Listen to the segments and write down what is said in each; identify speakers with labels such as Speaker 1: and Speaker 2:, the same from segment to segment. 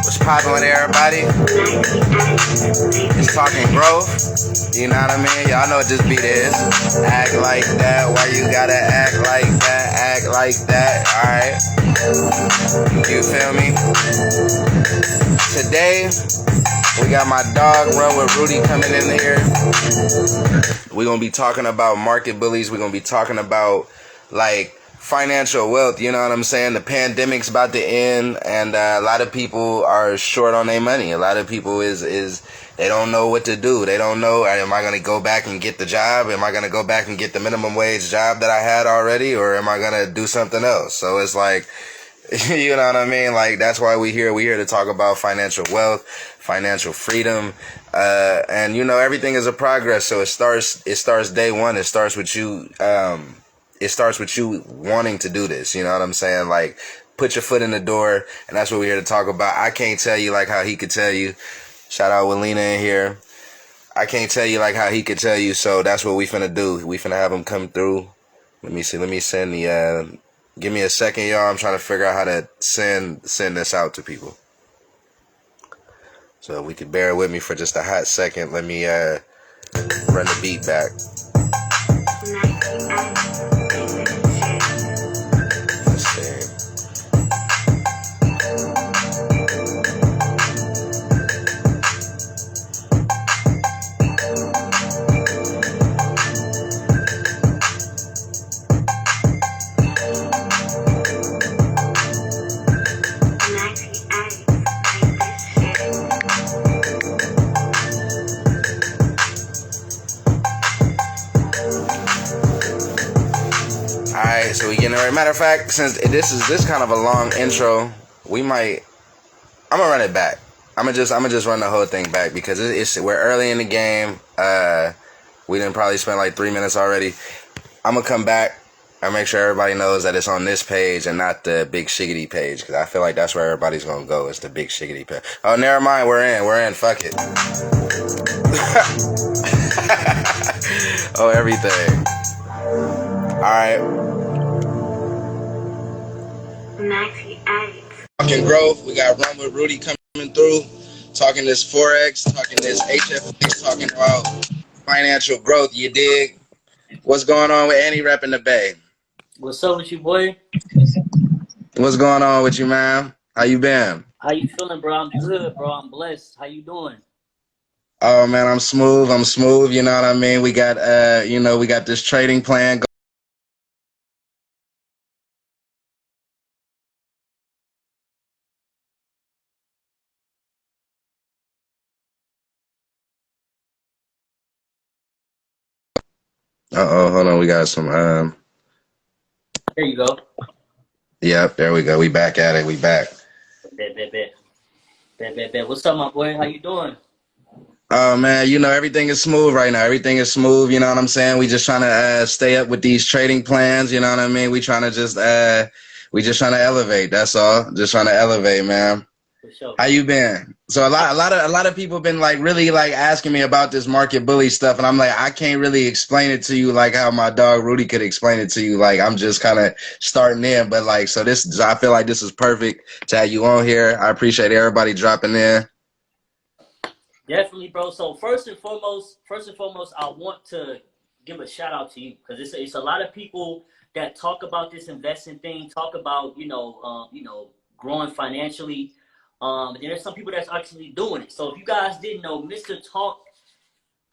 Speaker 1: What's poppin' with everybody? It's talking growth. You know what I mean? Y'all know what this beat is. Act like that. Why you gotta act like that? Act like that. Alright. You feel me? Today, we got my dog Run with Rudy coming in here. We're gonna be talking about market bullies. We're gonna be talking about like financial wealth, you know what I'm saying? The pandemic's about to end, and a lot of people are short on their money. A lot of people is they don't know what to do. They don't know, am I going to go back and get the job? Am I going to go back and get the minimum wage job that I had already? Or am I going to do something else? So it's like, you know what I mean? Like, that's why we're here to talk about financial wealth, financial freedom. And you know, everything is a progress. So it starts day one. It starts with you, it starts with you wanting to do this. You know what I'm saying? Like, put your foot in the door, and that's what we're here to talk about. I can't tell you like how he could tell you. Shout out with Lena in here. I can't tell you like how he could tell you, so that's what we finna do. We finna have him come through. Let me see. Let me send the, give me a second, y'all. I'm trying to figure out how to send this out to people. So we could bear with me for just a hot second. Let me run the beat back. So we getting it right. Matter of fact, since this kind of a long intro, I'm gonna run it back. I'm gonna just run the whole thing back because we're early in the game. We didn't probably spend like 3 minutes already. I'm gonna come back and make sure everybody knows that it's on this page and not the Big Shiggity page, because I feel like that's where everybody's gonna go. It's the Big Shiggity page. Oh, never mind. We're in. Fuck it. Oh, everything. All right. Talking growth, we got Run with Rudy coming through, talking this Forex, talking this HFX, talking about financial growth, you dig? What's going on with Annie repping the Bay?
Speaker 2: What's up with you, boy?
Speaker 1: What's going on with you, man? How you been?
Speaker 2: How you feeling, bro? I'm good, bro. I'm blessed. How you doing?
Speaker 1: Oh, man, I'm smooth, you know what I mean? We got, we got this trading plan going. Uh-oh, hold on, we got some,
Speaker 2: There you go.
Speaker 1: Yep, there we go. We back at it, we back.
Speaker 2: Bet. What's up, my boy? How you doing?
Speaker 1: Oh, man, you know, everything is smooth right now. Everything is smooth, you know what I'm saying? We just trying to stay up with these trading plans, you know what I mean? We trying to just, we just trying to elevate, that's all. Just trying to elevate, man.
Speaker 2: For sure.
Speaker 1: How you been? So a lot of people been like really like asking me about this market bully stuff, and I'm like, I can't really explain it to you like how my dog Rudy could explain it to you. Like, I'm just kind of starting in, but like, so this, I feel like this is perfect to have you on here. I appreciate everybody dropping in.
Speaker 2: Definitely, bro. So first and foremost, I want to give a shout out to you, because it's a lot of people that talk about this investing thing, talk about growing financially. And there's some people that's actually doing it. So if you guys didn't know, Mr.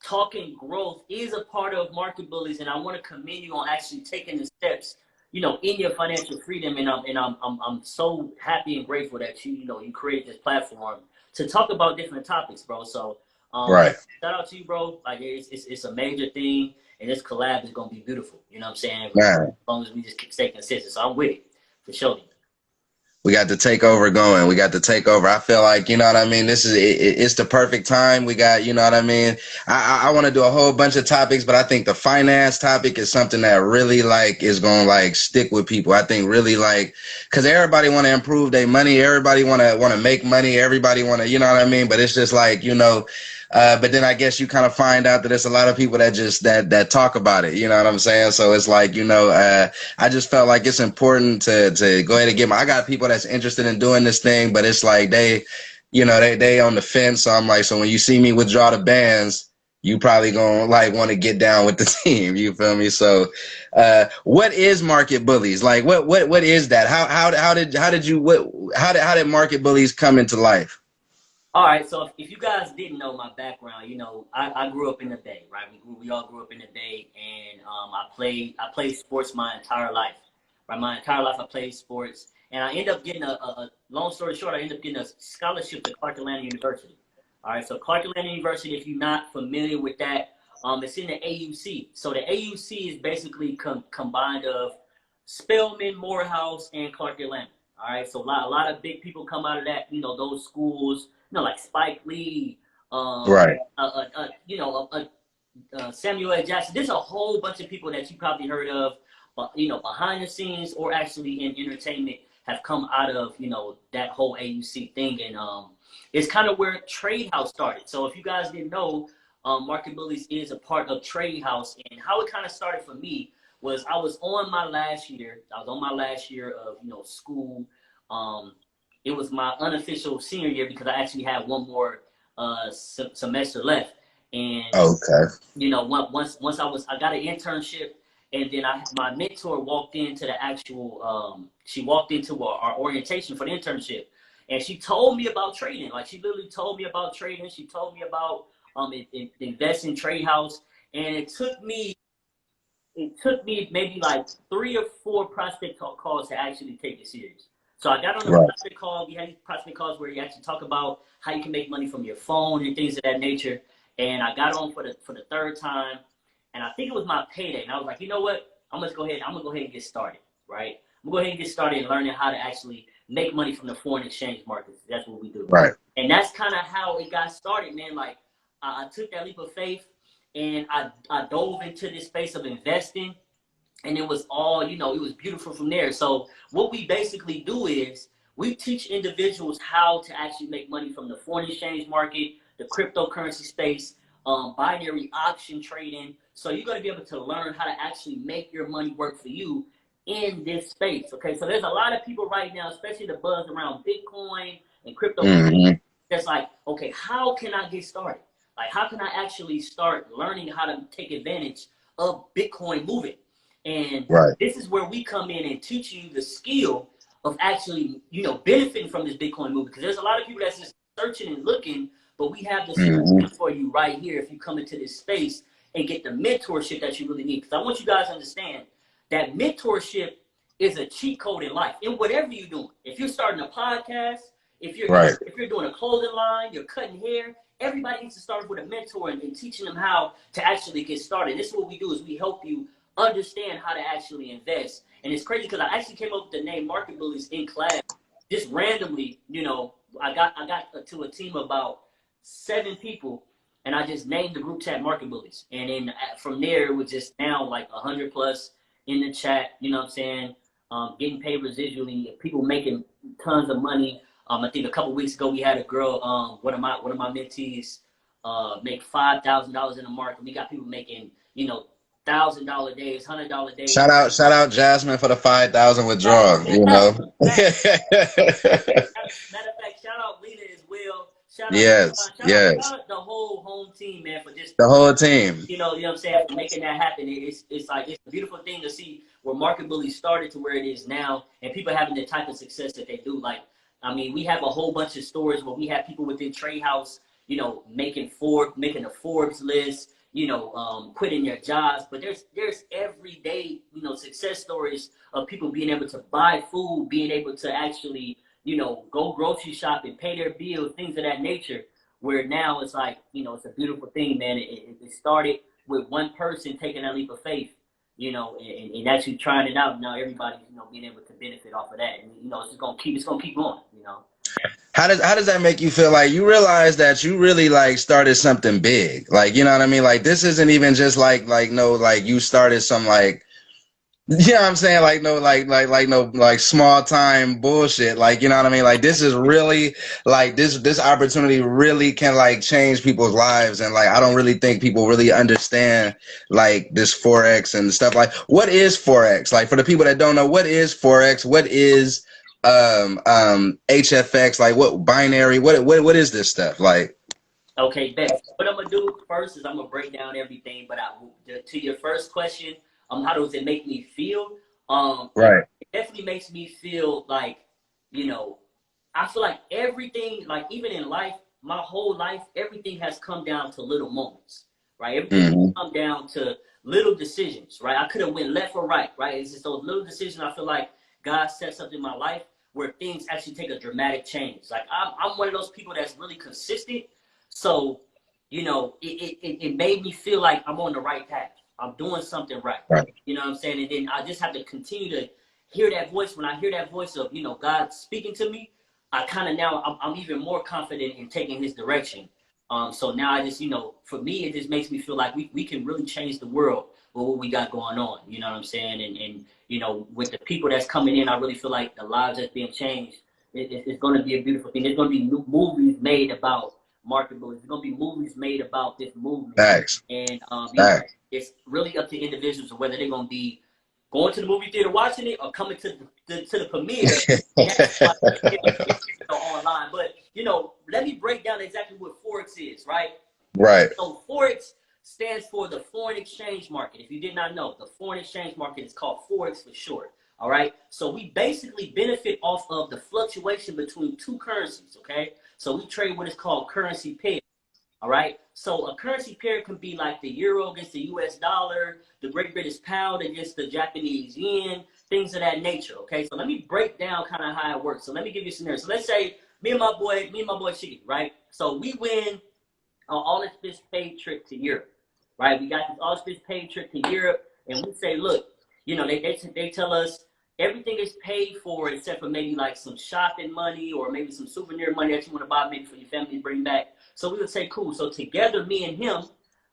Speaker 2: Talking Growth is a part of Market Bullies, and I want to commend you on actually taking the steps, in your financial freedom. And I'm so happy and grateful that you created this platform to talk about different topics, bro. So
Speaker 1: Right.
Speaker 2: Shout out to you, bro. Like, it's a major thing, and this collab is gonna be beautiful. You know what I'm saying?
Speaker 1: Man.
Speaker 2: As long as we just stay consistent. So I'm with it for sure.
Speaker 1: We got the takeover going. We got the takeover. I feel like, you know what I mean? This is, it's the perfect time. We got, you know what I mean? I want to do a whole bunch of topics, but I think the finance topic is something that really like is going to like stick with people. I think really like, cause everybody want to improve their money. Everybody want to make money. Everybody want to, you know what I mean? But it's just like, But then I guess you kind of find out that there's a lot of people that just that talk about it. You know what I'm saying? So it's like, I just felt like it's important to go ahead and I got people that's interested in doing this thing, but it's like they on the fence. So I'm like, so when you see me withdraw the bands, you probably gonna like want to get down with the team. You feel me? So, what is Market Bullies? Like, what is that? How did Market Bullies come into life?
Speaker 2: All right, so if you guys didn't know my background, I grew up in the Bay, right? We all grew up in the Bay, and I played sports my entire life, right? My entire life I played sports, and I ended up getting a long story short, I ended up getting a scholarship to Clark Atlanta University. All right, so Clark Atlanta University, if you're not familiar with that, it's in the AUC. So the AUC is basically combined of Spelman, Morehouse, and Clark Atlanta. All right, so a lot of big people come out of that, those schools, like Spike Lee,
Speaker 1: Right.
Speaker 2: Samuel L. Jackson. There's a whole bunch of people that you probably heard of, behind the scenes or actually in entertainment have come out of, that whole AUC thing. And it's kind of where Trade House started. So if you guys didn't know, Market Bullies is a part of Trade House. And how it kind of started for me was I was on my last year. I was on my last year of, school. It was my unofficial senior year because I actually had one more semester left. And
Speaker 1: Okay.
Speaker 2: once I got an internship, and then my mentor walked into the actual she walked into our orientation for the internship, and she told me about trading. Like, she literally told me about trading. She told me about invest in Trade House, and it took me maybe like 3 or 4 prospect calls to actually take it serious. So I got on the prospect call. We had these prospect calls where you actually talk about how you can make money from your phone and things of that nature. And I got on for the third time, and I think it was my payday. And I was like, you know what? I'm gonna go ahead and get started, right? I'm gonna go ahead and get started in learning how to actually make money from the foreign exchange markets. That's what we do.
Speaker 1: Right.
Speaker 2: And that's kind of how it got started, man. Like, I took that leap of faith, and I dove into this space of investing. And it was all, it was beautiful from there. So what we basically do is we teach individuals how to actually make money from the foreign exchange market, the cryptocurrency space, binary option trading. So you're going to be able to learn how to actually make your money work for you in this space. Okay, so there's a lot of people right now, especially the buzz around Bitcoin and cryptocurrency, that's like, okay, how can I get started? Like, how can I actually start learning how to take advantage of Bitcoin moving? And this is where we come in and teach you the skill of actually, benefiting from this Bitcoin movement. Because there's a lot of people that's just searching and looking, but we have the solution for you right here if you come into this space and get the mentorship that you really need. Because I want you guys to understand that mentorship is a cheat code in life, in whatever you're doing. If you're starting a podcast, if you're doing a clothing line, you're cutting hair, everybody needs to start with a mentor and teaching them how to actually get started. This is what we do, is we help you understand how to actually invest. And it's crazy because I actually came up with the name Market Bullies in class just randomly. I got to a team of about 7 people, and I just named the group chat Market Bullies. And then from there, it was just now like 100 plus in the chat. You know what I'm saying? Getting paid residually, people making tons of money. I think a couple weeks ago we had a girl, one of my mentees, make $5,000 in the market. We got people making, $1,000 days, $100 days.
Speaker 1: Shout out Jasmine for the 5,000 withdrawal.
Speaker 2: Matter of fact, shout out Lena as well. Shout out the whole home team, man, for just
Speaker 1: the whole team.
Speaker 2: You know what I'm saying, for making that happen. It's like, it's a beautiful thing to see where Market Bullies started to where it is now, and people having the type of success that they do. Like, I mean, we have a whole bunch of stories where we have people within Trade House, making a Forbes list, quitting their jobs. But there's everyday, success stories of people being able to buy food, being able to actually, go grocery shopping, pay their bills, things of that nature. Where now it's like, it's a beautiful thing, man. It started with one person taking that leap of faith, and actually trying it out. Now everybody's, being able to benefit off of that, and it's gonna keep going.
Speaker 1: How does that make you feel? Like, you realize that you really like started something big, like, you know what I mean? Like, this isn't even just like you started some like You know what I'm saying? Like no, no, like small time bullshit. Like, you know what I mean? Like this is really like this opportunity really can like change people's lives. And like, I don't really think people really understand like this Forex and stuff. Like, what is Forex? Like for the people that don't know, what is Forex? What is HFX? Like what binary? What is this stuff? Like,
Speaker 2: Okay, bet. What I'm gonna do first is I'm gonna break down everything. But to your first question, how does it make me feel?
Speaker 1: right.
Speaker 2: It definitely makes me feel like, you know, I feel like everything, like even in life, my whole life, everything has come down to little moments, right? Everything has
Speaker 1: Mm-hmm.
Speaker 2: come down to little decisions, right? I could have went left or right, right? It's just those little decisions. I feel like God sets up in my life where things actually take a dramatic change. Like I'm one of those people that's really consistent. So, it made me feel like I'm on the right path. I'm doing something right.
Speaker 1: Right.
Speaker 2: You know what I'm saying? And then I just have to continue to hear that voice. When I hear that voice of, God speaking to me, I kind of now I'm even more confident in taking his direction. So now I just, for me, it just makes me feel like we can really change the world with what we got going on. You know what I'm saying? And with the people that's coming in, I really feel like the lives that's being changed. It's going to be a beautiful thing. There's going to be new movies made about MarketBullies. There's going to be movies made about this movement.
Speaker 1: Thanks.
Speaker 2: And,
Speaker 1: Thanks.
Speaker 2: it's really up to individuals of whether they're going to be going to the movie theater watching it or coming to the premiere and online. But let me break down exactly what Forex is, right?
Speaker 1: Right.
Speaker 2: So Forex stands for the foreign exchange market. If you did not know, the foreign exchange market is called Forex for short. All right. So we basically benefit off of the fluctuation between two currencies. Okay. So we trade what is called currency pair. All right. So a currency pair can be like the euro against the US dollar, the Great British pound against the Japanese yen, things of that nature. Okay. So let me break down kind of how it works. So let me give you a scenario. So let's say me and my boy Chicky, right? So we win all this paid trip to Europe, right? We got this all this paid trip to Europe, and we say, look, they tell us everything is paid for except for maybe like some shopping money or maybe some souvenir money that you want to buy maybe for your family to bring back. So we would say, cool. So together, me and him,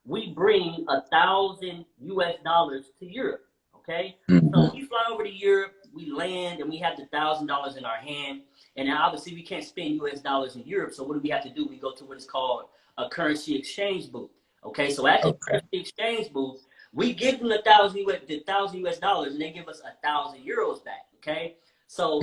Speaker 2: we bring 1,000 US dollars to Europe. Okay.
Speaker 1: Mm-hmm.
Speaker 2: So we fly over to Europe, we land, and we have the $1,000 in our hand. And now obviously we can't spend US dollars in Europe. So what do we have to do? We go to what is called a currency exchange booth. Okay, so at the currency exchange booth, we give them the thousand US dollars, and they give us 1,000 euros back. Okay, so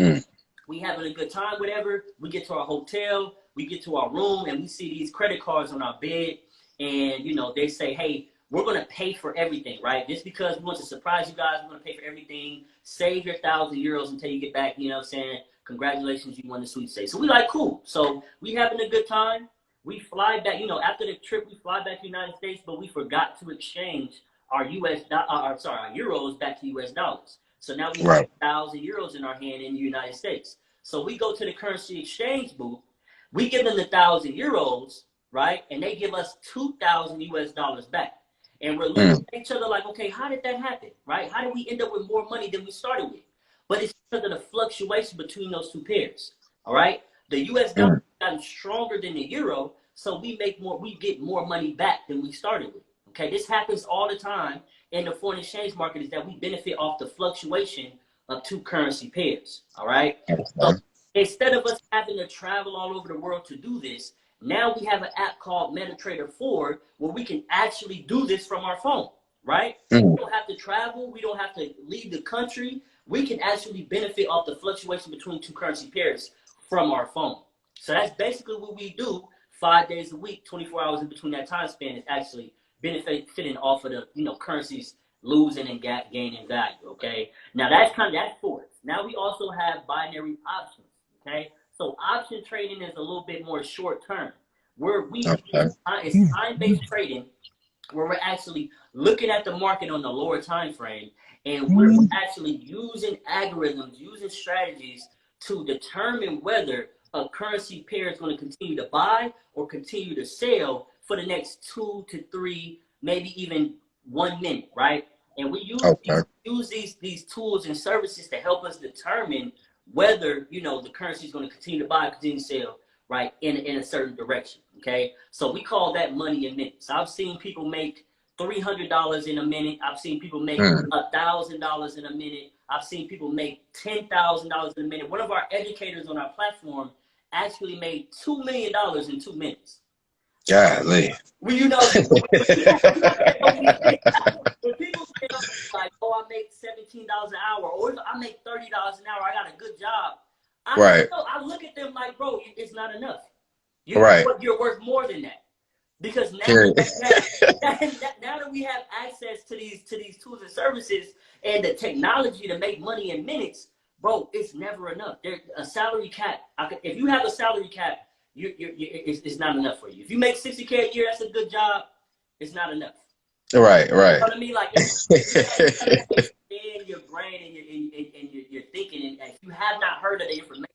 Speaker 2: we having a good time, whatever. We get to our hotel, we get to our room, and we see these credit cards on our bed, and they say, hey, we're gonna pay for everything, right? Just because we want to surprise you guys, we're gonna pay for everything. Save your 1,000 euros until you get back. You know what I'm saying? Congratulations, you won the sweepstakes. So we like, cool. So we having a good time. We fly back, after the trip, we fly back to the United States, but we forgot to exchange our our euros back to US dollars. So now we have 1,000 euros in our hand in the United States. So we go to the currency exchange booth, we give them the 1,000 euros, right? And they give us 2,000 US dollars back. And we're looking at each other like, okay, how did that happen, right? How did we end up with more money than we started with? But it's because of the fluctuation between those two pairs, all right? The US dollar has gotten stronger than the euro, so we get more money back than we started with. Okay, this happens all the time in the foreign exchange market, is that we benefit off the fluctuation of two currency pairs. All right. So instead of us having to travel all over the world to do this, now we have an app called MetaTrader 4 where we can actually do this from our phone. Right. We don't have to travel. We don't have to leave the country. We can actually benefit off the fluctuation between two currency pairs from our phone. So that's basically what we do 5 days a week, 24 hours in between that time span, is actually benefiting off of the currencies losing and gaining value. Okay. Now that's Forex. Now we also have binary options. Okay. So option trading is a little bit more short term. It's time-based trading where we're actually looking at the market on the lower time frame, and we're actually using algorithms, using strategies to determine whether a currency pair is going to continue to buy or continue to sell for the next 2 to 3, maybe even 1 minute, right? And we use these tools and services to help us determine whether the currency is going to continue to buy, continue to sell, right, in a certain direction. Okay, so we call that money in minutes. I've seen people make $300 in a minute. I've seen people make $1,000 in a minute. I've seen people make $10,000 in a minute. One of our educators on our platform actually made $2 million in 2 minutes.
Speaker 1: Golly.
Speaker 2: Well, you know, when people say like, "Oh, I make $17 an hour," or "I make $30 an hour," I got a good job. I look at them like, bro, it's not enough. You're worth more than that. Because now that we have access to these tools and services and the technology to make money in minutes, bro, it's never enough. There's a salary cap. If you have a salary cap, it's not enough for you. If you make $60K a year, that's a good job. It's not enough.
Speaker 1: Right.
Speaker 2: You know what I mean? Like, in your brain and your thinking, and if you have not heard of the information,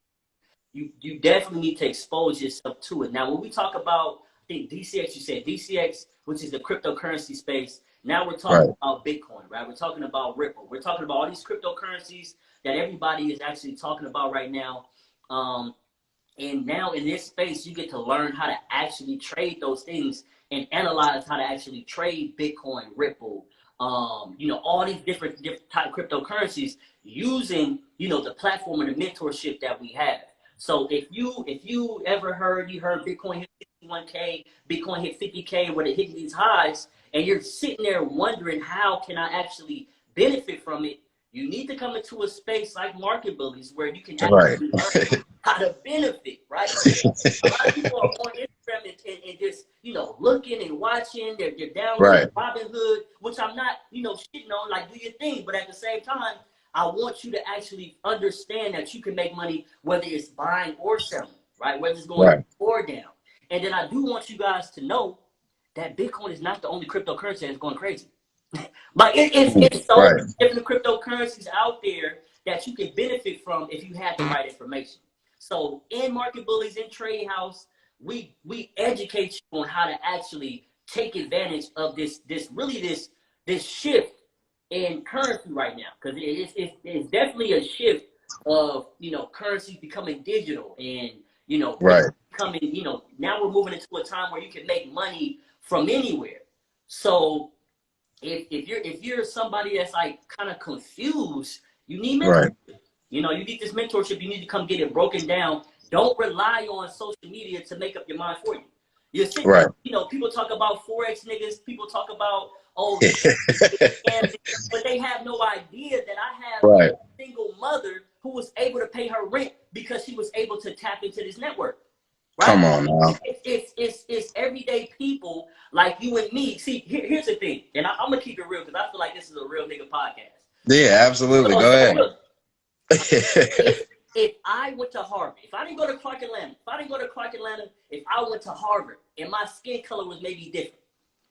Speaker 2: you definitely need to expose yourself to it. Now, when we talk about, I think DCX, you said DCX, which is the cryptocurrency space. Now we're talking about Bitcoin, right? We're talking about Ripple. We're talking about all these cryptocurrencies that everybody is actually talking about right now. And now in this space, you get to learn how to actually trade those things and analyze how to actually trade Bitcoin, Ripple, all these different type of cryptocurrencies using, the platform and the mentorship that we have. So if you ever heard Bitcoin hit 61K, Bitcoin hit 50K, where it hit these highs, and you're sitting there wondering how can I actually benefit from it, you need to come into a space like MarketBullies where you can actually learn how to benefit, right? A lot of people are on Instagram and just, looking and watching. They're downloading Robinhood, which I'm not, shitting on, like, do your thing. But at the same time, I want you to actually understand that you can make money whether it's buying or selling, right? Whether it's going up or down. And then I do want you guys to know that Bitcoin is not the only cryptocurrency that's going crazy. Like it's so many different cryptocurrencies out there that you can benefit from if you have the right information. So in MarketBullies, in Trade House, we educate you on how to actually take advantage of this shift in currency right now, because it's definitely a shift of currencies becoming digital and becoming now we're moving into a time where you can make money from anywhere. So if you're somebody that's like kind of confused, you need mentorship. You need this mentorship. You need to come get it broken down. Don't rely on social media to make up your mind for you. You're sitting there, people talk about Forex niggas. People talk about but they have no idea that I have a single mother who was able to pay her rent because she was able to tap into this network. Right?
Speaker 1: Come on now.
Speaker 2: It's everyday people like you and me. See, here's the thing, and I'm gonna keep it real because I feel like this is a real nigga podcast.
Speaker 1: Yeah, absolutely. Go ahead.
Speaker 2: Look, if I went to Harvard, if I didn't go to Clark Atlanta, if I went to Harvard and my skin color was maybe different,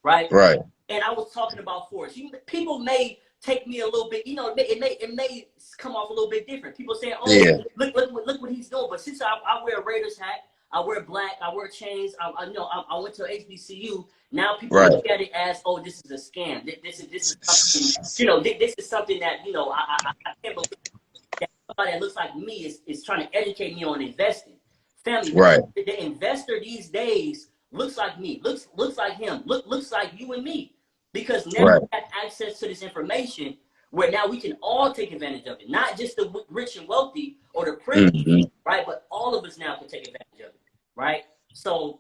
Speaker 2: right?
Speaker 1: Right.
Speaker 2: And I was talking about Forex, people may take me a little bit, it may come off a little bit different. People saying, look what he's doing. But since I wear a Raiders hat, I wear black, I wear chains, I went to HBCU. Now people look at it as, this is a scam. This is something, this is something that, I can't believe that somebody that looks like me is trying to educate me on investing. Family, the investor these days looks like me, looks like him, looks like you and me. Because now we have access to this information where now we can all take advantage of it. Not just the rich and wealthy or the privileged, right? But all of us now can take advantage of it, right? So,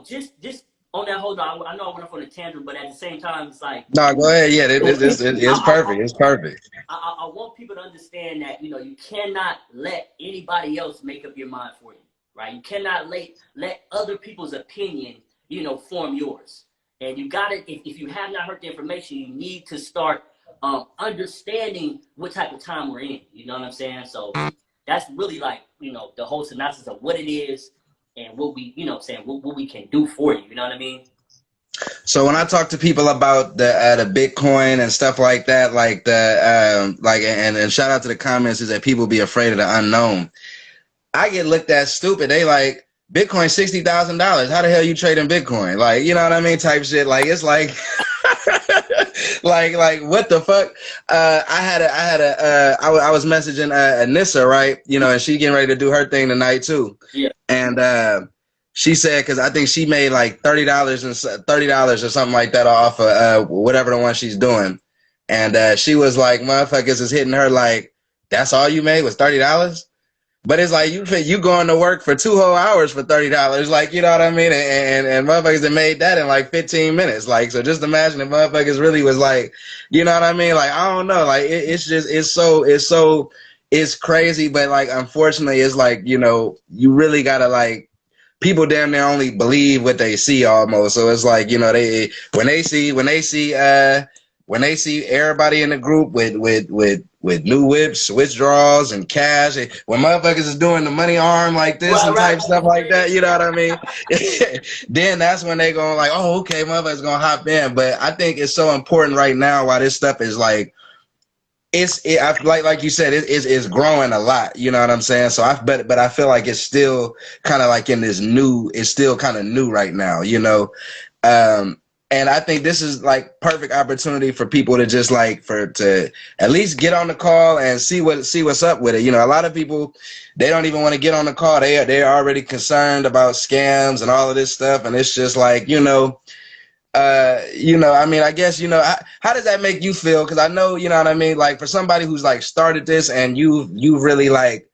Speaker 2: just on that whole, I know I went off on a tangent, but at the same time, it's like...
Speaker 1: No, go ahead. Yeah, it's perfect. It's perfect.
Speaker 2: I want people to understand that, you cannot let anybody else make up your mind for you, right? You cannot let other people's opinion, form yours. And you got to, if you have not heard the information, you need to start understanding what type of time we're in. You know what I'm saying? So that's really like, the whole synopsis of what it is and what we, what we can do for you. You know what I mean?
Speaker 1: So when I talk to people about the Bitcoin and stuff like that, like and shout out to the comments is that people be afraid of the unknown. I get looked at stupid. They like, Bitcoin $60,000. How the hell you trading Bitcoin? Like, you know what I mean? Type shit. Like, it's like, like what the fuck? I was messaging Anissa, right? And she getting ready to do her thing tonight too.
Speaker 2: Yeah.
Speaker 1: And She said, because I think she made like $30 and $30 or something like that off of whatever the one she's doing, and she was like, "Motherfuckers is hitting her like, that's all you made was $30." But it's like you going to work for 2 whole hours for $30, like, you know what I mean? And motherfuckers that made that in like 15 minutes. Like, so just imagine if motherfuckers really was like, you know what I mean? Like, I don't know. Like, it's just it's crazy. But like, unfortunately, it's like, you know, you really gotta like, people damn near only believe what they see almost. So it's like, you know, they when they see everybody in the group with new whips, withdrawals, and cash, and when motherfuckers is doing the money arm like this and type stuff like that, you know what I mean? Then that's when they going like, oh, okay, motherfuckers gonna hop in. But I think it's so important right now why this stuff is like, like you said, it's growing a lot. You know what I'm saying? So but I feel like it's still kind of like in this new. It's still kind of new right now. You know, and I think this is like perfect opportunity for people to just like to at least get on the call and see what's up with it. You know, a lot of people, they don't even want to get on the call. They're already concerned about scams and all of this stuff, and it's just like, you know. You know, I mean, I guess, you know, how does that make you feel? Because I know, you know what I mean, like for somebody who's like started this and you really like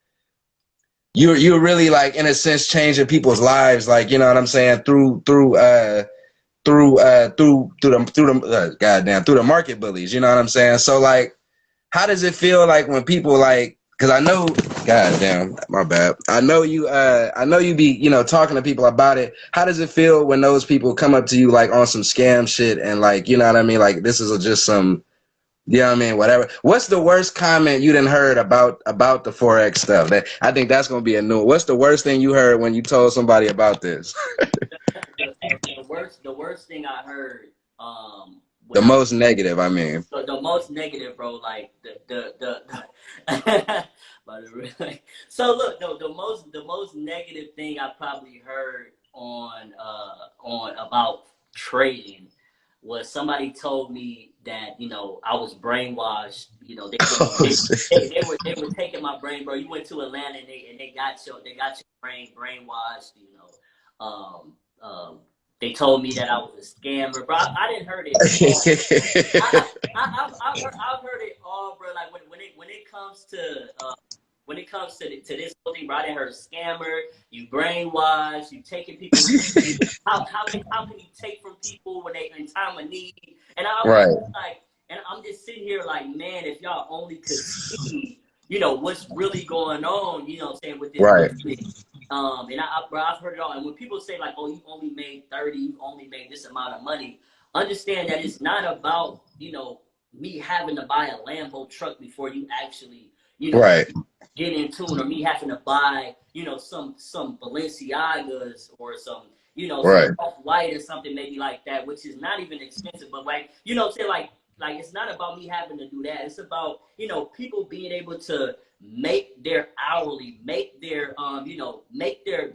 Speaker 1: you're really like in a sense changing people's lives, like, you know what I'm saying, through the market bullies, you know what I'm saying? So like, how does it feel like when people like, because I know, God damn, my bad. I know you be, you know, talking to people about it. How does it feel when those people come up to you like on some scam shit and like, you know what I mean? Like this is just some, you know what I mean? Whatever. What's the worst comment you done heard about the Forex stuff? That I think that's gonna be a new. What's the worst thing you heard when you told somebody about this?
Speaker 2: The worst thing I heard,
Speaker 1: The
Speaker 2: when I
Speaker 1: most negative, I mean.
Speaker 2: the most negative, bro, like the but really, so look, the most negative thing I probably heard on about trading was somebody told me that, you know, I was brainwashed. You know, they were taking my brain, bro. You went to Atlanta and they got your brain brainwashed. You know, they told me that I was a scammer, bro. I didn't heard it all. I've heard it all, bro. Like when it comes to to this whole thing, bro, I didn't heard scammer. You brainwash. You taking people. How can you take from people when they in time of need? And I was
Speaker 1: Right.
Speaker 2: like, and I'm just sitting here like, man, if y'all only could see, you know, what's really going on, you know what I'm saying, with this
Speaker 1: Right.
Speaker 2: business. Bro, I've heard it all. And when people say like, oh, you only made 30, you only made this amount of money, understand that it's not about, you know, me having to buy a Lambo truck before you actually, you know,
Speaker 1: Right.
Speaker 2: get into it, or me having to buy, you know, some Balenciagas or some, you know, some
Speaker 1: Right.
Speaker 2: Off-White or something maybe like that, which is not even expensive, but like, you know, say like it's not about me having to do that. It's about, you know, people being able to make their hourly, make their you know, make their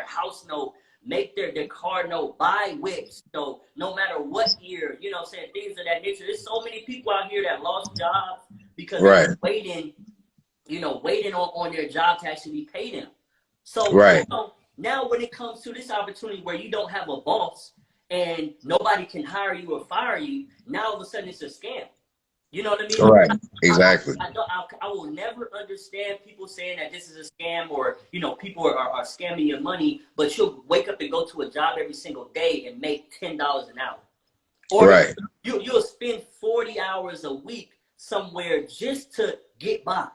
Speaker 2: house note, make their car note, buy whips. So no matter what year, you know what I'm saying, things of that nature. There's so many people out here that lost jobs because
Speaker 1: Right.
Speaker 2: they're waiting, you know, waiting on their job to actually pay them. So
Speaker 1: Right.
Speaker 2: now when it comes to this opportunity where you don't have a boss and nobody can hire you or fire you, now all of a sudden it's a scam. You know what I mean?
Speaker 1: Right. Exactly.
Speaker 2: I will never understand people saying that this is a scam, or, you know, people are scamming your money, but you'll wake up and go to a job every single day and make $10 an hour. Or
Speaker 1: Right.
Speaker 2: you'll spend 40 hours a week somewhere just to get by.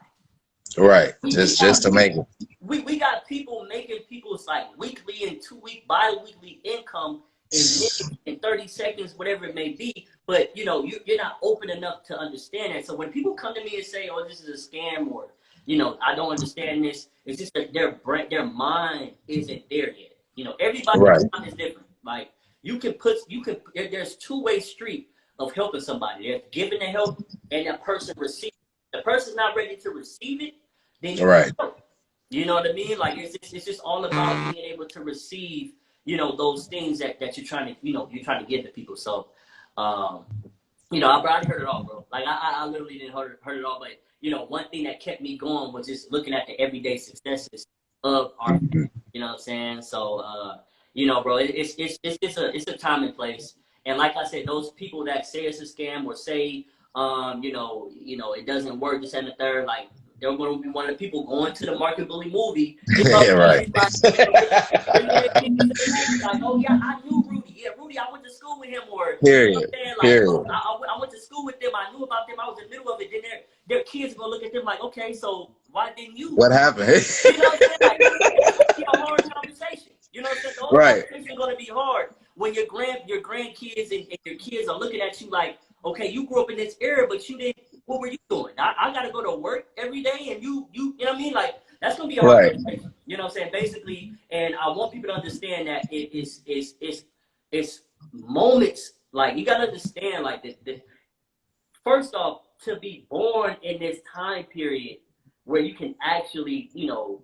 Speaker 1: Right. Just to make it.
Speaker 2: We got people making people's like weekly and 2-week, bi-weekly income in minutes, in 30 seconds, whatever it may be. But, you know, you're not open enough to understand that. So when people come to me and say, oh, this is a scam, or, you know, I don't understand this, it's just that their mind isn't there yet. You know, everybody's
Speaker 1: Right.
Speaker 2: mind is different. Like, there's two-way street of helping somebody. There's giving the help and that person receiving. The person's not ready to receive it, then you
Speaker 1: Right.
Speaker 2: help. You know what I mean? Like it's just all about being able to receive, you know, those things that you're trying to, you know, you're trying to give to people. So, you know, I heard it all, bro. Like I literally didn't heard it all, but, you know, one thing that kept me going was just looking at the everyday successes of our, you know what I'm saying? So, you know, bro, it's a time and place. And like I said, those people that say it's a scam or say, you know, it doesn't work, this and the third, like, they're going to be one of the people going to the Market Bully movie. You know
Speaker 1: Yeah,
Speaker 2: what I'm
Speaker 1: right.
Speaker 2: saying? Like, bring their kids to the movie. Like, oh, yeah, I knew Rudy. Yeah, Rudy, I went to school with him. Or, you know what
Speaker 1: Period.
Speaker 2: I'm saying? Like,
Speaker 1: Period.
Speaker 2: oh, I went to school with them. I knew about them. I was in the middle of it. Then their kids are going to look at them like, okay, so why didn't you?
Speaker 1: What happened?
Speaker 2: You know what I'm saying? Like, it's gonna be a hard conversation. You know what I'm saying? Those
Speaker 1: Right.
Speaker 2: conversations are gonna be hard when your grandkids and your kids are looking at you like, okay, you grew up in this era, but you didn't. What were you doing? I gotta go to work every day, and you know what I mean? Like, that's gonna be a hard
Speaker 1: Right.
Speaker 2: conversation. You know what I'm saying? Basically, and I want people to understand that it's moments. Like, you gotta understand, like, first off, to be born in this time period where you can actually, you know,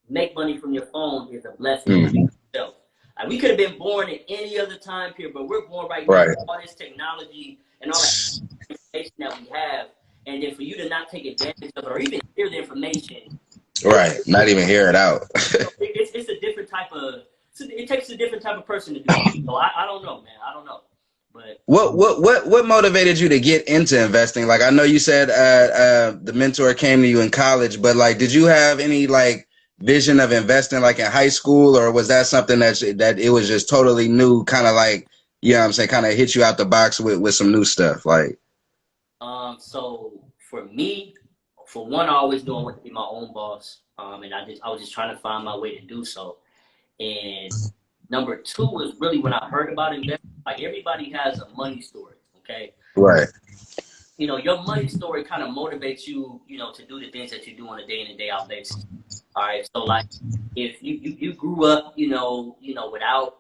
Speaker 2: make money from your phone is a blessing in itself. Like, we could have been born in any other time period, but we're born right now
Speaker 1: Right.
Speaker 2: with all this technology and all that information that we have. And then for you to not take advantage of it or even hear the information,
Speaker 1: Right. Not even hear it out.
Speaker 2: it's a different type of, it takes a different type of person to do it. So I don't know, man. I don't know. But
Speaker 1: What motivated you to get into investing? Like, I know you said the mentor came to you in college, but like, did you have any like vision of investing like in high school, or was that something that it was just totally new, kind of like, you know what I'm saying, kind of hit you out the box with some new stuff? Like,
Speaker 2: so for me, for one, I always knew I wanted to be my own boss. And I was just trying to find my way to do so. And number two was really when I heard about investing. Like, everybody has a money story, okay?
Speaker 1: right,
Speaker 2: You know, your money story kind of motivates you, you know, to do the things that you do on a day in and day out basis. All right, so like, if you grew up, without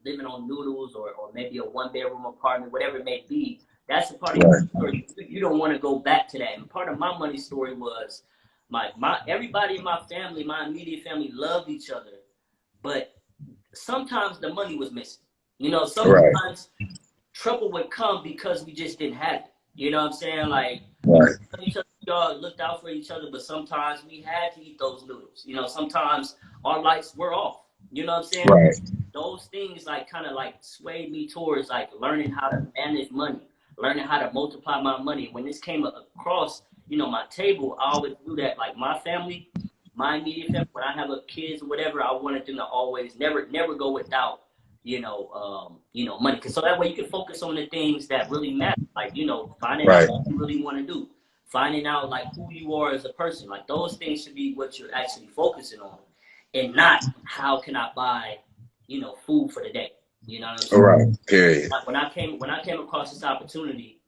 Speaker 2: living on noodles, or maybe a 1 bedroom apartment, whatever it may be, that's a part of your
Speaker 1: right,
Speaker 2: story. You don't want to go back to that. And part of my money story was my everybody in my family, my immediate family, loved each other, but sometimes the money was missing. You know,
Speaker 1: right,
Speaker 2: sometimes trouble would come because we just didn't have it. You know what I'm saying? Like,
Speaker 1: right,
Speaker 2: each other, y'all looked out for each other, but sometimes we had to eat those noodles. You know, sometimes our lights were off. You know what I'm saying?
Speaker 1: right,
Speaker 2: Those things like kind of like swayed me towards like learning how to manage money, learning how to multiply my money. When this came across, my table, I always do that. Like, my family, my immediate family, when I have a kids or whatever, I wanted them to always never go without money. Cause so that way you can focus on the things that really matter. Like, finding out
Speaker 1: right,
Speaker 2: what you really want to do, finding out like who you are as a person. Like, those things should be what you're actually focusing on, and not how can I buy, food for the day. You know what I'm saying?
Speaker 1: right. Period.
Speaker 2: Like, when I came across this opportunity,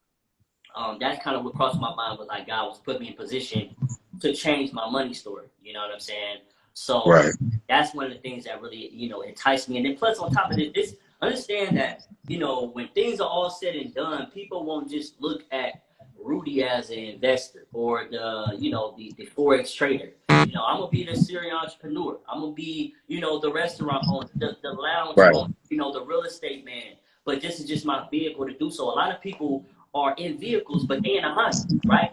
Speaker 2: that's kind of what crossed my mind, was like, God was putting me in position to change my money story. You know what I'm saying? So
Speaker 1: Right,
Speaker 2: that's one of the things that really, enticed me. And then plus on top of this, understand that, when things are all said and done, people won't just look at Rudy as an investor, or the Forex trader. I'm gonna be the serial entrepreneur. I'm gonna be, the restaurant owner, the lounge
Speaker 1: right,
Speaker 2: owner, the real estate man. But this is just my vehicle to do so. A lot of people are in vehicles, but they in a Honda, right?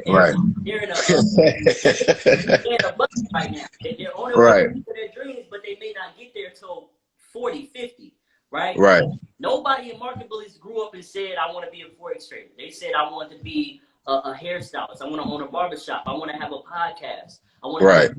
Speaker 1: right,
Speaker 2: They're in a they're in a bus right now. They're on their way
Speaker 1: right,
Speaker 2: to their dreams, but they may not get there till 40, 50, right?
Speaker 1: right,
Speaker 2: Nobody in MarketBullies grew up and said, I want to be a Forex trader. They said, I want to be a hairstylist. I want to own a barbershop. I want to have a podcast. I want to
Speaker 1: right,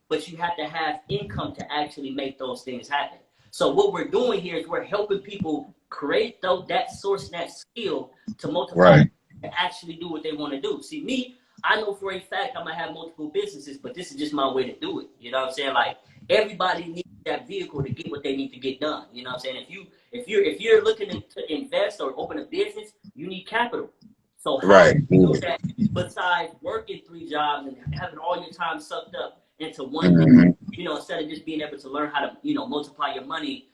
Speaker 2: but you have to have income to actually make those things happen. So what we're doing here is we're helping people create that source and that skill to multiply,
Speaker 1: right,
Speaker 2: to actually do what they want to do. See, me, I know for a fact I'm gonna have multiple businesses, but this is just my way to do it. You know what I'm saying? Like, everybody needs that vehicle to get what they need to get done. You know what I'm saying? If you're looking to invest or open a business, you need capital. So how
Speaker 1: right.
Speaker 2: do you do that besides working 3 jobs and having all your time sucked up into one thing?
Speaker 1: Mhm.
Speaker 2: Instead of just being able to learn how to, multiply your money,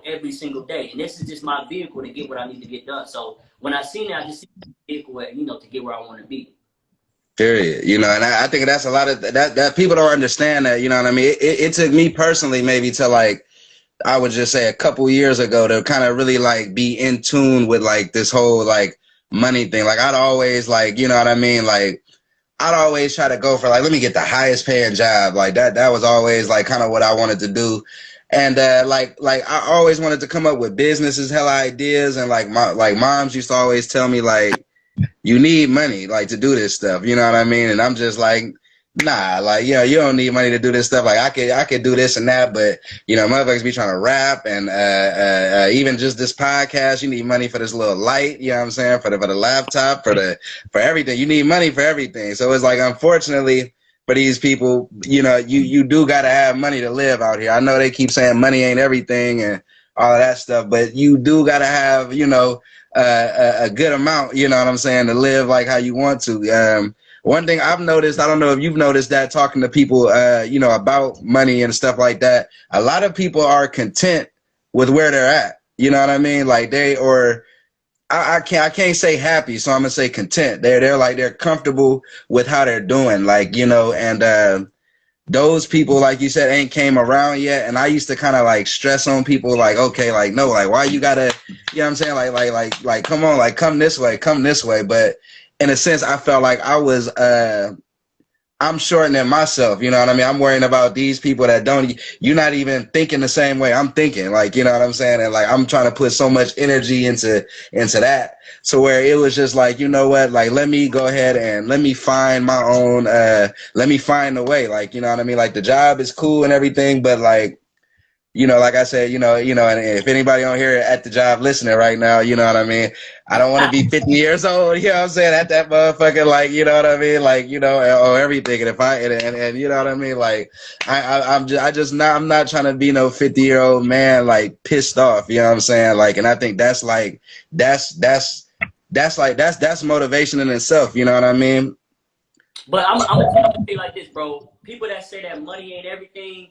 Speaker 2: every single day. And this is just my vehicle to get what I need to get done. So when I seen it, I just see the vehicle, to get where I want to be.
Speaker 1: Period. And I think that's a lot of that people don't understand that. You know what I mean? It took me personally maybe to, like, I would just say a couple years ago, to kind of really like be in tune with like this whole like money thing. Like, I'd always, like, you know what I mean? Like, I'd always try to go for like, let me get the highest paying job. Like that was always like kind of what I wanted to do. And like I always wanted to come up with businesses, hella ideas, and like my moms used to always tell me like, you need money like to do this stuff, you know what I mean? And I'm just like, nah, like, yeah, you don't need money to do this stuff. Like I could do this and that, but you know, motherfuckers be trying to rap and even just this podcast, you need money for this little light, you know what I'm saying? For the laptop, for everything. You need money for everything. So it's like, unfortunately for these people, you know, you do gotta have money to live out here. I know they keep saying money ain't everything and all of that stuff, but you do gotta have, you know, a good amount, you know what I'm saying, to live like how you want to. One thing I've noticed, I don't know if you've noticed that talking to people, you know, about money and stuff like that, a lot of people are content with where they're at. You know what I mean? Like I can't say happy, so I'm gonna say content. They're comfortable with how they're doing, like, you know, and those people, like you said, ain't came around yet. And I used to kind of like stress on people like, okay, like, no, like, why you gotta, you know what I'm saying? Like, come on, like, come this way. But in a sense, I felt like I'm shortening myself, you know what I mean? I'm worrying about these people that you're not even thinking the same way I'm thinking, like, you know what I'm saying? And like, I'm trying to put so much energy into that. So where it was just like, you know what, like, let me go ahead and let me find my own, let me find a way, like, you know what I mean? Like the job is cool and everything, but like, you know, like I said, you know, and if anybody on here at the job listening right now, you know what I mean? I don't want to be 50 years old, you know what I'm saying? At that motherfucker, like, you know what I mean? Like, you know, or everything. And if and you know what I mean? Like, I'm not trying to be no 50-year-old man, like pissed off, you know what I'm saying? Like, and I think that's like, that's motivation in itself, you know what I mean?
Speaker 2: But I'm gonna tell you like this, bro. People that say that money ain't everything,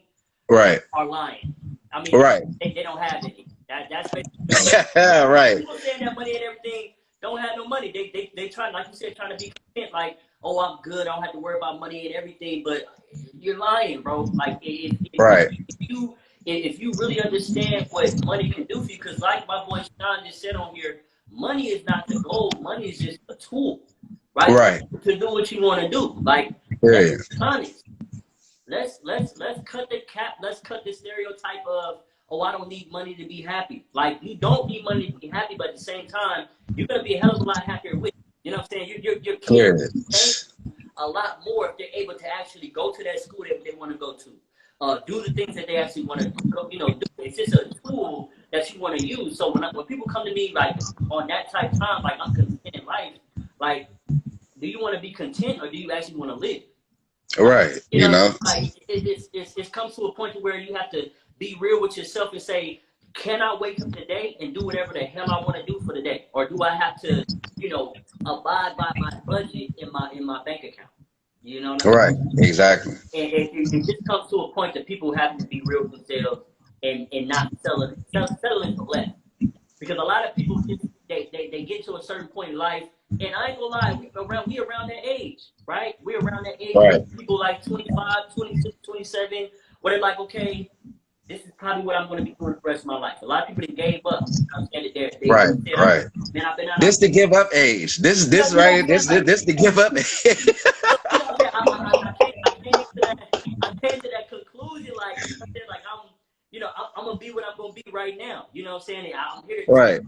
Speaker 1: Right.
Speaker 2: are lying. I mean,
Speaker 1: right.
Speaker 2: They don't have any. That's
Speaker 1: right.
Speaker 2: People saying that money and everything don't have no money. They try, like you said, trying to be content. Like, oh, I'm good. I don't have to worry about money and everything. But you're lying, bro. Like,
Speaker 1: Right.
Speaker 2: if you really understand what money can do for you, because like my boy Sean just said on here, money is not the goal. Money is just a tool, right?
Speaker 1: Right.
Speaker 2: To do what you want to do. Like,
Speaker 1: Period.
Speaker 2: let's be honest. Let's cut the cap. Let's cut the stereotype of, oh, I don't need money to be happy. Like, you don't need money to be happy, but at the same time, you're gonna be a hell of a lot happier with it. You know what I'm saying? Your kids a lot more if they're able to actually go to that school that they want to go to, do the things that they actually want to, you know, do. It's just a tool that you want to use. So when people come to me like on that type of time, like, I'm content in life, like, do you want to be content or do you actually want to live?
Speaker 1: Right. You know,
Speaker 2: like it comes to a point where you have to be real with yourself and say, can I wake up today and do whatever the hell I want to do for the day, or do I have to, you know, abide by my budget in my bank account? You know what I mean?
Speaker 1: Right. Exactly.
Speaker 2: And it just comes to a point that people have to be real with themselves and not settling for less, because a lot of people they get to a certain point in life. And I ain't gonna lie, we around that age, right? We're around that age.
Speaker 1: Right.
Speaker 2: People like 25, 26, 27, where they're like, okay, this is probably what I'm going to be doing the rest of my life. A lot of people that gave up. I'm saying that they
Speaker 1: Right.
Speaker 2: said,
Speaker 1: Right.
Speaker 2: Man, I've been out.
Speaker 1: This the give up age. This right. This the give up age.
Speaker 2: I came to that conclusion, like, I'm gonna be what I'm gonna be right now. You know what I'm saying? I'm here to
Speaker 1: right.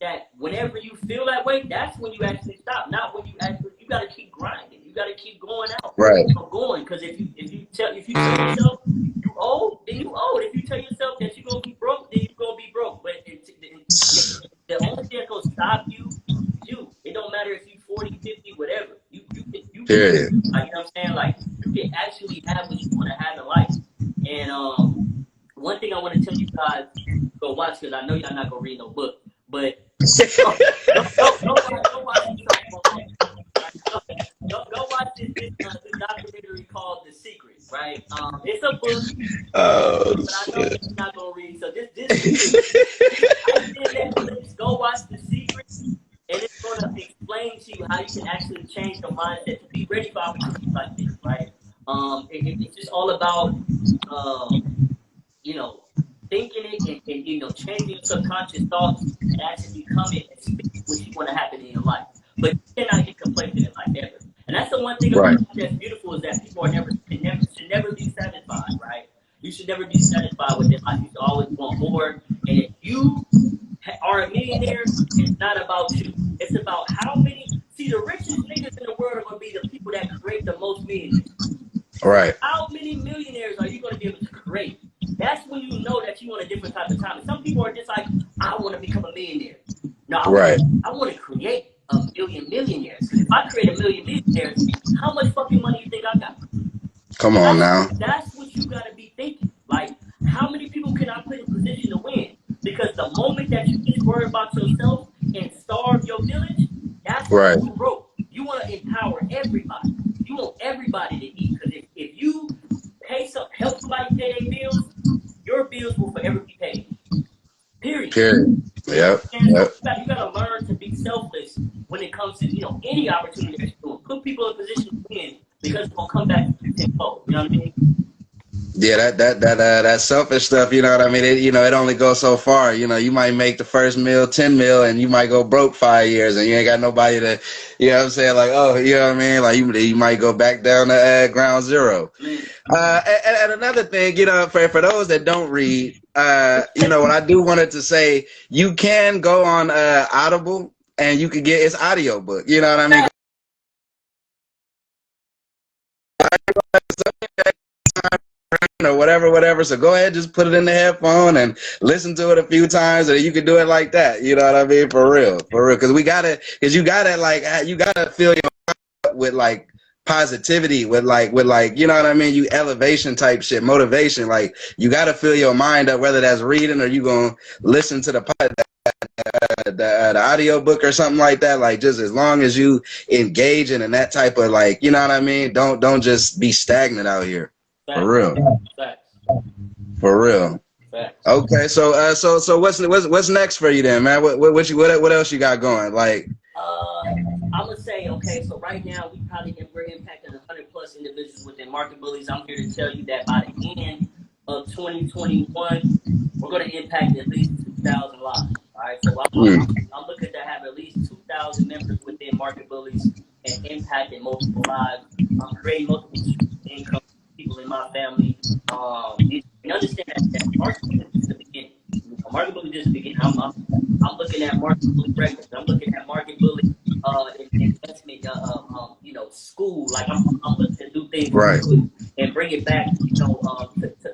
Speaker 2: that whenever you feel that way, that's when you actually stop. Not when you got to keep grinding. You got to keep going out.
Speaker 1: Right.
Speaker 2: Going, because if you tell yourself you old, then you old. If you tell yourself that you're gonna be broke, then you're gonna be broke. But the only thing that's gonna stop you is you. It don't matter if you 40, 50, whatever. You
Speaker 1: Period.
Speaker 2: Like, you know what I'm saying? Like, you can actually have what you want to have in life. And one thing I want to tell you guys, go watch, because I know y'all not gonna read no book, but go watch this documentary called The Secret, right? It's a book, but I know you're not gonna read. So go watch The Secret, and it's gonna explain to you how you can actually change your mindset to be ready for opportunities like this, right? It's just all about thinking it and changing your subconscious thoughts and actually becoming and speak what you want to happen in your life. But you cannot get complacent in life ever. And And that's the one thing about life that's beautiful, is that people should never be satisfied, right? You should never be satisfied with your life. You should always want more. And if you are a millionaire, it's not about you. It's about how many. See, the richest niggas in the world are going to be the people that create the most millionaires.
Speaker 1: Right.
Speaker 2: How many millionaires are you going to be able to create? That's when you know that you on a different type of time. And some people are just like, I want to become a millionaire. No, I want to create a million millionaires. Because if I create a million millionaires, how much fucking money you think I got?
Speaker 1: Come on now.
Speaker 2: That's what you got to be thinking. Like, how many people can I put in position to win? Because the moment that you just worry about yourself and starve your village, that's when you broke. You want to empower everybody. You want everybody to eat. Because if you help somebody pay their bills, your bills will forever be paid. Period.
Speaker 1: Yep.
Speaker 2: You got to learn to be selfless when it comes to any opportunity that you're doing. Put people in position to win, because it's gonna come back tenfold. You know what I mean?
Speaker 1: Yeah, that selfish stuff, you know what I mean? It only goes so far. You might make the first meal 10 mil and you might go broke 5 years and you ain't got nobody to, you know what I'm saying? Like, oh, you know what I mean? Like you might go back down to ground zero. And another thing, for those that don't read, what I do wanted to say, you can go on Audible and you could get its audio book. You know what I mean? Or whatever. So go ahead, just put it in the headphone and listen to it a few times, and you can do it like that. You know what I mean? For real. Because you gotta fill your mind with like positivity, with like you know what I mean? You elevation type shit, motivation. Like you gotta fill your mind up, whether that's reading or you gonna listen to the audio book or something like that. Like just as long as you engage in that type of like, you know what I mean? Don't just be stagnant out here. For real. For real. Okay, so what's next for you then, man? What else you got going? Like,
Speaker 2: I'm gonna say, okay, so right now we're impacting 100+ individuals within MarketBullies. I'm here to tell you that by the end of 2021, we're gonna impact at least 2,000 lives. All right, so I'm looking to have at least 2,000 members within MarketBullies and impacting multiple lives. I'm creating multiple income people in my family. And understand that MarketBullies is the beginning. MarketBullies is the beginning. I'm looking at MarketBullies records. I'm looking at MarketBullies investment, school. Like I'm looking to do things and bring it back, to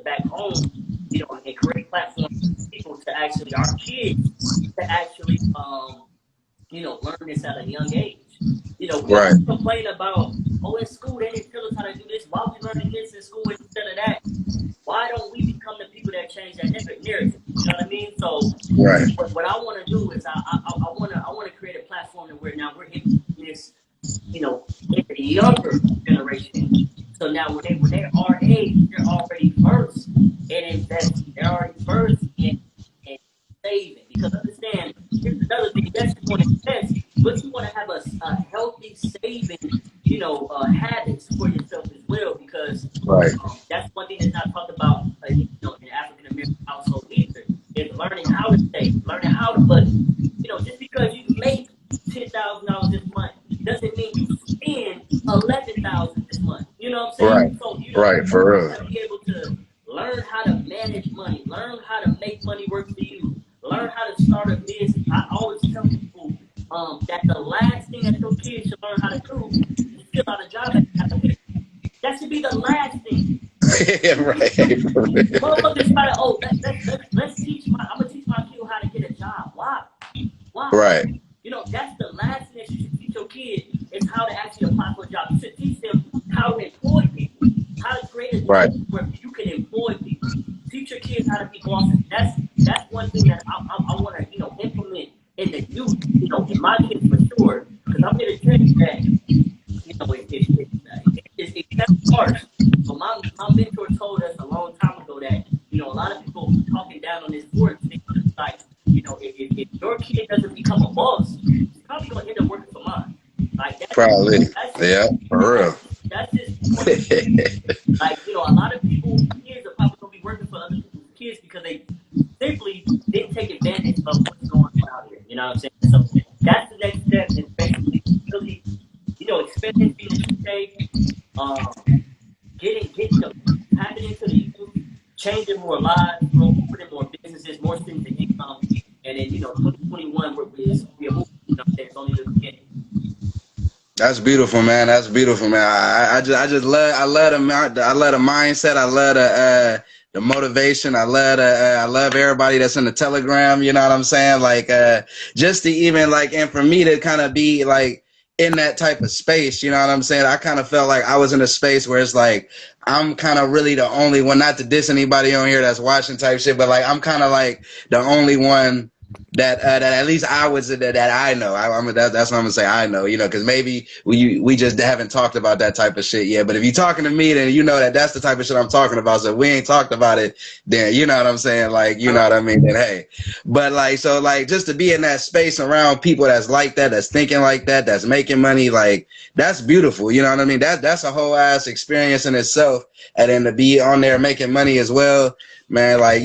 Speaker 2: back home, and create platforms for people to actually, our kids, to actually, learn this at a young age. We complain about, in school they didn't tell us how to do this. Why are we learning this in school instead of that? Why don't we become the people that change that narrative? You know what I mean? So what I want to do is I want to create a platform where now we're hitting this, in the younger generation. So now when they're our age, they're already versed in investing. They're already versed in saving. Because understand, here's another thing. Yes, you want to invest, but you want to have a healthy saving, habits for yourself as well. Because that's one thing that's not talked about, in the African American household either. Is learning how to save, learning how to budget. Just because you make $10,000 this month doesn't mean you spend $11,000 this month. You know what I'm saying? So
Speaker 1: for real.
Speaker 2: You gotta be able to learn how to manage money, learn how to make money work for you, learn how to start a business. I always tell people that the last thing that your kids should learn how to do is fill out a job application. That should be the last thing. Motherfuckers try to, let's teach I'm gonna teach my kid how to get a job. Why? That's the last thing that you should teach your kid, is how to actually apply for a job. You should teach them how to employ people, how to create a job where you can employ people. Teach your kids how to be bosses. That's one thing that I want to implement in the youth, in my kids for sure. Because I'm here to tell you that it's harsh. But my mentor told us a long time ago that a lot of people talking down on this board thing, like if your kid doesn't become a boss, he's probably gonna end up working for mine. Like that's,
Speaker 1: probably, for real.
Speaker 2: That's just like a lot of people's kids are probably gonna be working for other people's kids because they simply didn't take advantage of what's going on out here. You know what I'm saying? So that's the next step, is basically really, expand his changing more lives, bro, putting more businesses, more streams of income, and then 2021 is gonna be a movie. It's only the beginning.
Speaker 1: That's beautiful, man. That's beautiful, man. I just love I love the mindset. I love the motivation. I love everybody that's in the Telegram. You know what I'm saying? Like just to even like, and for me to kind of be like in that type of space. You know what I'm saying? I kind of felt like I was in a space where it's like I'm kind of really the only one. Not to diss anybody on here that's watching type shit, but like I'm kind of like the only one that at least I was that I know. That's what I'm gonna say. I know, because maybe we just haven't talked about that type of shit yet. But if you're talking to me, then you know that's the type of shit I'm talking about. So if we ain't talked about it, then you know what I'm saying. Like you know what I mean. Then hey, but like so like just to be in that space around people that's like that, that's thinking like that, that's making money, like that's beautiful. You know what I mean. That's a whole ass experience in itself, and then to be on there making money as well. Man, like,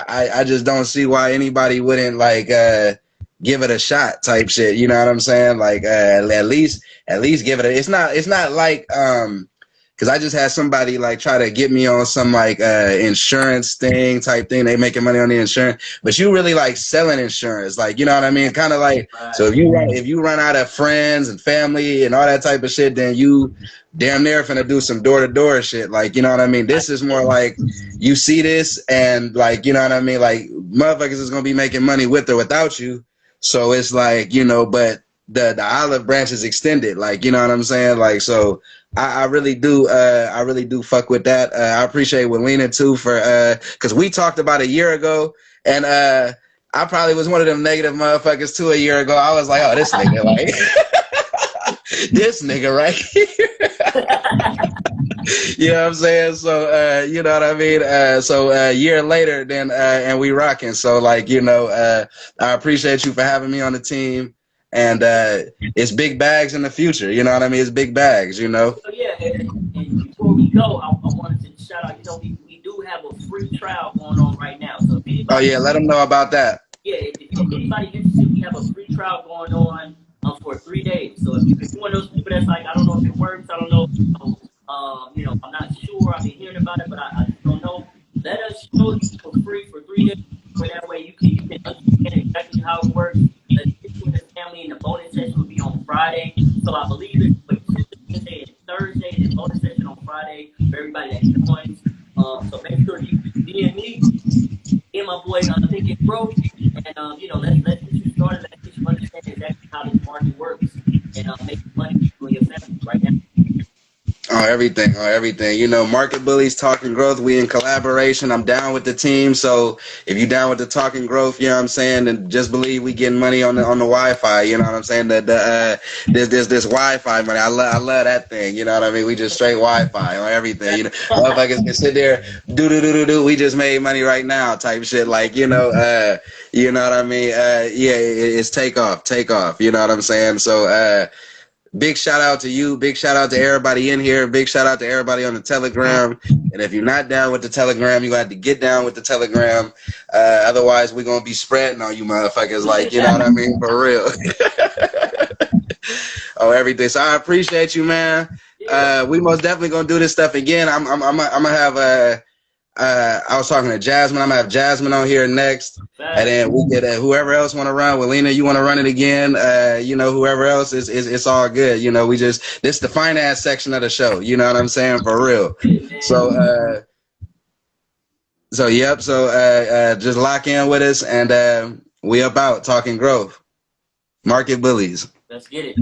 Speaker 1: I just don't see why anybody wouldn't like give it a shot type shit. You know what I'm saying? Like at least give it a, it's not like because I just had somebody like try to get me on some like insurance thing type thing. They making money on the insurance, but you really like selling insurance, like you know what I mean? Kind of like so if you run out of friends and family and all that type of shit, then you damn near finna do some door to door shit. Like you know what I mean? This is more like you see this and like you know what I mean? Like motherfuckers is gonna be making money with or without you. So it's like but the olive branch is extended. Like you know what I'm saying? Like so. I really do fuck with that. I appreciate Walina too for because we talked about a year ago, and I probably was one of them negative motherfuckers too a year ago. I was like, oh, this nigga, like this nigga right here. You know what I'm saying? So you know what I mean? So a year later, then and we rocking. So like I appreciate you for having me on the team. And it's big bags in the future. You know what I mean? It's big bags,
Speaker 2: So yeah, and before we go, I wanted to shout out, we do have a free trial going on right now. So if anybody,
Speaker 1: oh yeah, let them know about that.
Speaker 2: Yeah, if anybody interested, we have a free trial going on for 3 days. So if you're one of those people that's like, I don't know if it works, I don't know, I'm not sure, I've been hearing about it, but I just don't know. Let us show you for free for 3 days. Where that way you can understand exactly how it works. Let's get you and the family, and the bonus session will be on Friday. So I believe it's Tuesday and Thursday, and the bonus session on Friday for everybody that joins. So make sure you DM me and my boy Think and Grow, and let's get you started. Let's get you understand exactly how this market works and make money for your family right now.
Speaker 1: Everything. Market Bullies, Talking Growth, we in collaboration. I'm down with the team. So if you down with the Talking Growth, you know what I'm saying, then just believe we getting money on the Wi-Fi. You know what I'm saying? This Wi-Fi money. I love that thing. You know what I mean? We just straight Wi-Fi on everything. Motherfuckers can sit there do. We just made money right now type shit. Like you know what I mean? It's take off. You know what I'm saying? So big shout out to you. Big shout out to everybody in here. Big shout out to everybody on the Telegram. And if you're not down with the Telegram, you're going to have to get down with the Telegram. Otherwise, we're going to be spreading on you motherfuckers. Like, you know what I mean? For real. Everything. So I appreciate you, man. We most definitely going to do this stuff again. I'm going to have I was talking to Jasmine. I'm gonna have Jasmine on here next, and then we get whoever else want to run. Walina, you want to run it again? Whoever else is it's all good. We just this the finance section of the show. You know what I'm saying? For real. So yep. So just lock in with us, and we up out talking growth. Market Bullies.
Speaker 2: Let's get it.